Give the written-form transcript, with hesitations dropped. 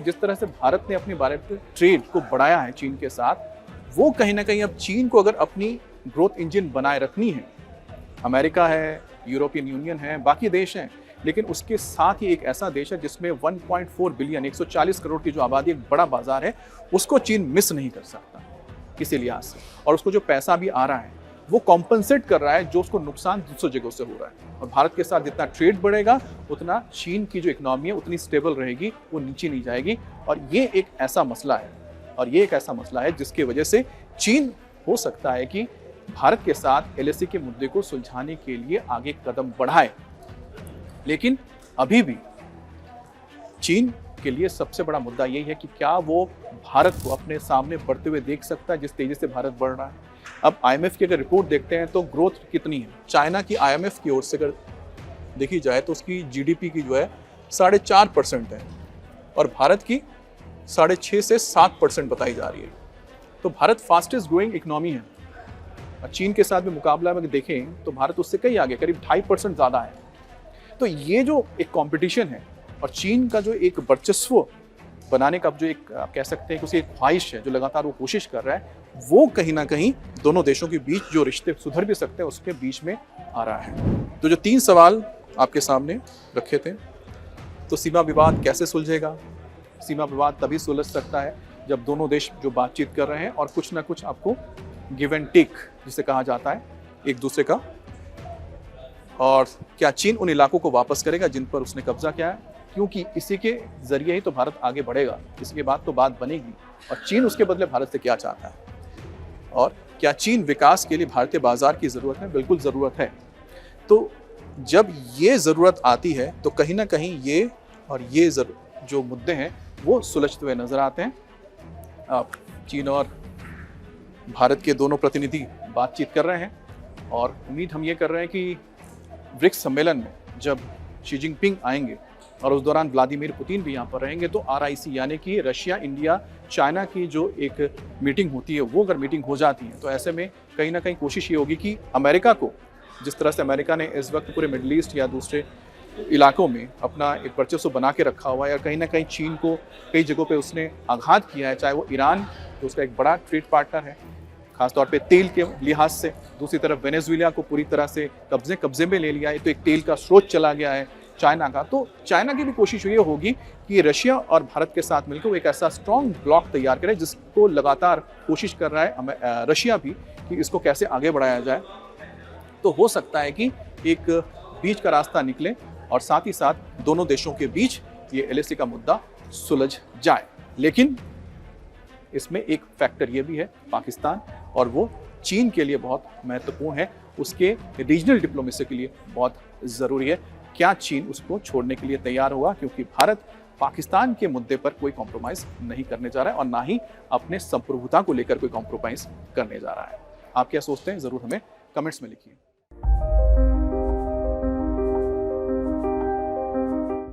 जिस तरह से भारत ने अपनी भारत ट्रेड को बढ़ाया है चीन के साथ, वो कहीं ना कहीं अब चीन को अगर अपनी ग्रोथ इंजन बनाए रखनी है, अमेरिका है, यूरोपियन यूनियन है, बाकी देश हैं, लेकिन उसके साथ ही एक ऐसा देश है जिसमें 1.4 बिलियन 140 करोड़ की जो आबादी, एक बड़ा बाजार है, उसको चीन मिस नहीं कर सकता किसी लिहाज से। और उसको जो पैसा भी आ रहा है वो कॉम्पनसेट कर रहा है जो उसको नुकसान दूसरी जगहों से हो रहा है। और भारत के साथ जितना ट्रेड बढ़ेगा उतना चीन की जो इकोनॉमी है उतनी स्टेबल रहेगी, वो नीचे नहीं जाएगी। और ये एक ऐसा मसला है जिसकी वजह से चीन हो सकता है कि भारत के साथ एलएसी के मुद्दे को सुलझाने के लिए आगे कदम बढ़ाए। लेकिन अभी भी चीन के लिए सबसे बड़ा मुद्दा यही है कि क्या वो भारत को अपने सामने बढ़ते हुए देख सकता है जिस तेजी से भारत बढ़ रहा है। अब आईएमएफ की अगर रिपोर्ट देखते हैं तो ग्रोथ कितनी है, चाइना की आईएमएफ की ओर से अगर देखी जाए तो उसकी जीडीपी की जो है 4.5% है और भारत की 6.5 से 7% बताई जा रही है। तो भारत फास्टेस्ट ग्रोइंग इकोनॉमी है और चीन के साथ भी मुकाबला में देखें तो भारत उससे कहीं आगे, करीब 2.5% ज़्यादा है। तो ये जो एक कंपटीशन है और चीन का जो एक वर्चस्व बनाने का जो एक आप कह सकते हैं कि उसकी एक ख्वाहिश है जो लगातार वो कोशिश कर रहा है, वो कहीं ना कहीं दोनों देशों के बीच जो रिश्ते सुधर भी सकते हैं उसके बीच में आ रहा है। तो जो 3 सवाल आपके सामने रखे थे, तो सीमा विवाद कैसे सुलझेगा? सीमा विवाद तभी सुलझ सकता है जब दोनों देश जो बातचीत कर रहे हैं और कुछ ना कुछ आपको गिव एंड टेक जिसे कहा जाता है एक दूसरे का। और क्या चीन उन इलाकों को वापस करेगा जिन पर उसने कब्जा किया है, क्योंकि इसी के जरिए ही तो भारत आगे बढ़ेगा, इसके बाद तो बात बनेगी। और चीन उसके बदले भारत से क्या चाहता है और क्या चीन विकास के लिए भारतीय बाजार की ज़रूरत है? बिल्कुल ज़रूरत है। तो जब ये ज़रूरत आती है तो कहीं ना कहीं ये और ये जो मुद्दे हैं वो सुलझते हुए नज़र आते हैं। अब चीन और भारत के दोनों प्रतिनिधि बातचीत कर रहे हैं और उम्मीद हम ये कर रहे हैं कि ब्रिक्स सम्मेलन में जब शी जिनपिंग आएंगे और उस दौरान व्लादिमीर पुतिन भी यहाँ पर रहेंगे तो RIC यानी कि रशिया, इंडिया, चाइना की जो एक मीटिंग होती है वो अगर मीटिंग हो जाती है तो ऐसे में कहीं ना कहीं कोशिश ये होगी कि अमेरिका को, जिस तरह से अमेरिका ने इस वक्त पूरे मिडल ईस्ट या दूसरे इलाकों में अपना एक वर्चस्व बना के रखा हुआ है, या कहीं ना कहीं चीन को कई जगहों पे उसने आघात किया है, चाहे वो ईरान जो उसका एक बड़ा ट्रेड पार्टनर है खासतौर पे तेल के लिहाज से, दूसरी तरफ वेनेजुएला को पूरी तरह से कब्जे में ले लिया है, तो एक तेल का स्रोत चला गया है चाइना का। तो चाइना की भी कोशिश ये होगी कि रशिया और भारत के साथ मिलकर वो एक ऐसा स्ट्रॉन्ग ब्लॉक तैयार करे जिसको लगातार कोशिश कर रहा है रशिया भी कि इसको कैसे आगे बढ़ाया जाए। तो हो सकता है कि एक बीच का रास्ता निकले और साथ ही साथ दोनों देशों के बीच ये LAC का मुद्दा सुलझ जाए। लेकिन इसमें एक फैक्टर ये भी है पाकिस्तान, और वो चीन के लिए बहुत महत्वपूर्ण है, उसके रीजनल डिप्लोमेसी के लिए बहुत ज़रूरी है। क्या चीन उसको छोड़ने के लिए तैयार होगा? क्योंकि भारत पाकिस्तान के मुद्दे पर कोई कॉम्प्रोमाइज़ नहीं करने जा रहा है और ना ही अपने संप्रभुता को लेकर कोई कॉम्प्रोमाइज़ करने जा रहा है। आप क्या सोचते हैं? ज़रूर हमें कमेंट्स में लिखिए।